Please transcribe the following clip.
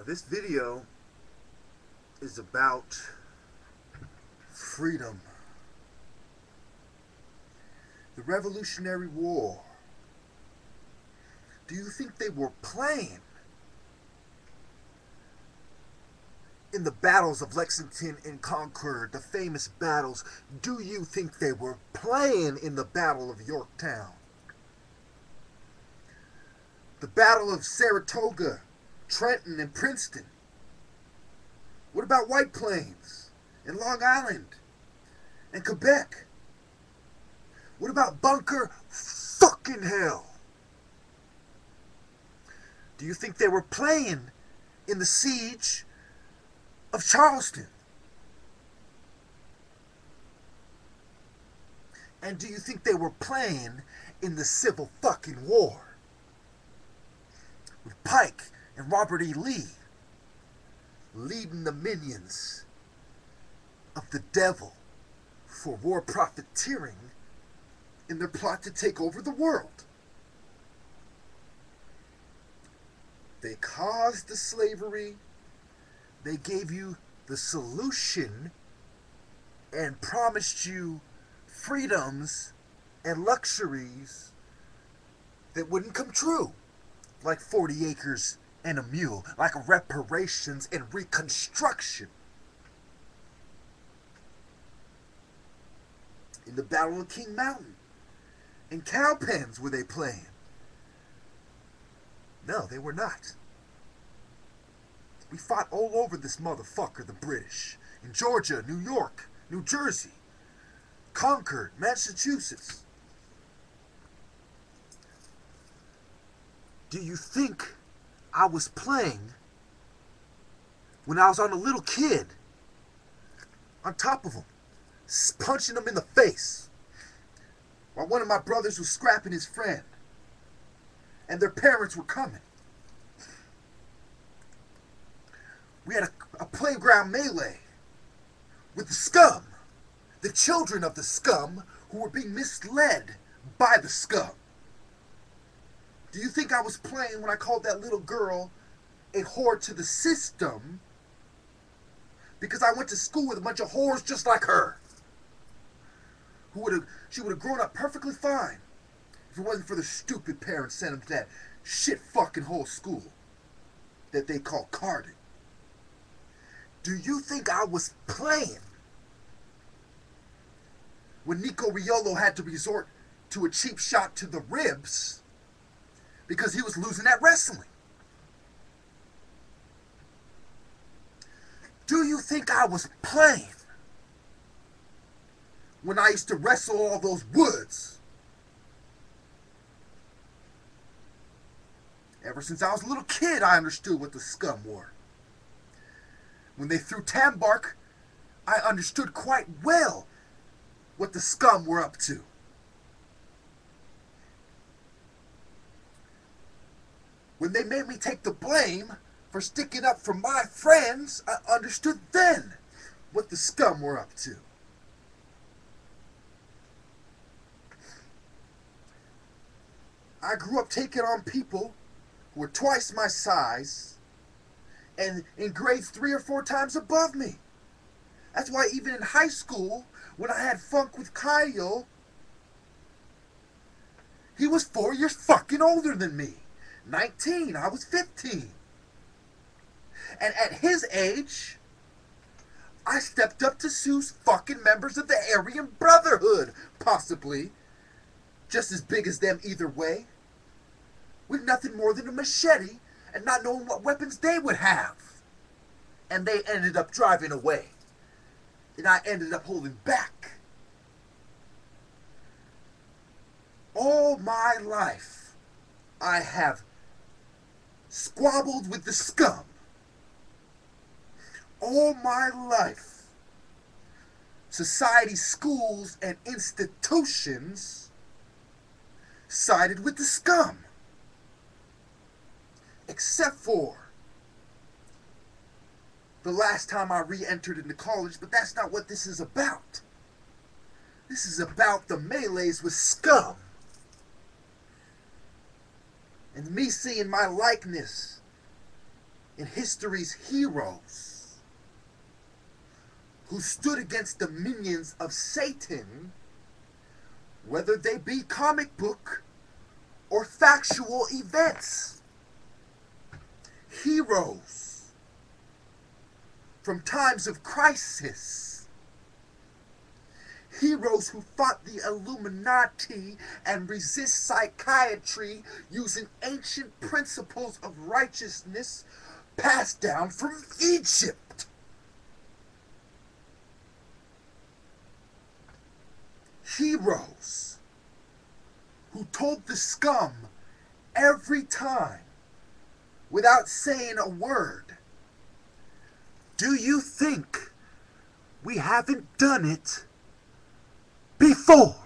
Now this video is about freedom. The Revolutionary War. Do you think they were playing in the battles of Lexington and Concord, the famous battles? Do you think they were playing in the Battle of Yorktown? The Battle of Saratoga, Trenton, and Princeton? What about White Plains and Long Island and Quebec? What about Bunker fucking Hill? Do you think they were playing in the siege of Charleston? And do you think they were playing in the Civil fucking War with Pike and Robert E. Lee leading the minions of the devil for war profiteering in their plot to take over the world? They caused the slavery. They gave you the solution and promised you freedoms and luxuries that wouldn't come true, like 40 acres and a mule, like reparations and reconstruction. In the Battle of King Mountain, in cow pens were they playing? No, they were not. We fought all over this motherfucker, the British. In Georgia, New York, New Jersey, Concord, Massachusetts. Do you think I was playing when I was on a little kid on top of him, punching him in the face, while one of my brothers was scrapping his friend and their parents were coming? We had a playground melee with the scum, the children of the scum who were being misled by the scum. Do you think I was playing when I called that little girl a whore to the system because I went to school with a bunch of whores just like her? She would have grown up perfectly fine if it wasn't for the stupid parents sending them to that shit fucking whole school that they call Cardin. Do you think I was playing when Nico Riolo had to resort to a cheap shot to the ribs because he was losing at wrestling? Do you think I was playing when I used to wrestle all those woods? Ever since I was a little kid, I understood what the scum were. When they threw Tambark, I understood quite well what the scum were up to. When they made me take the blame for sticking up for my friends, I understood then what the scum were up to. I grew up taking on people who were twice my size and in grades 3 or 4 times above me. That's why even in high school, when I had funk with Kyle, he was 4 years fucking older than me. 19, I was 15. And at his age, I stepped up to Sue's fucking members of the Aryan Brotherhood, possibly. Just as big as them either way. With nothing more than a machete and not knowing what weapons they would have. And they ended up driving away. And I ended up holding back. All my life, I have squabbled with the scum. All my life, society, schools, and institutions sided with the scum. Except for the last time I re-entered into college, but that's not what this is about. This is about the melees with scum. And me seeing my likeness in history's heroes who stood against the minions of Satan, whether they be comic book or factual events. Heroes from times of crisis. Heroes who fought the Illuminati and resist psychiatry using ancient principles of righteousness passed down from Egypt. Heroes who told the scum every time, without saying a word, "Do you think we haven't done it before?"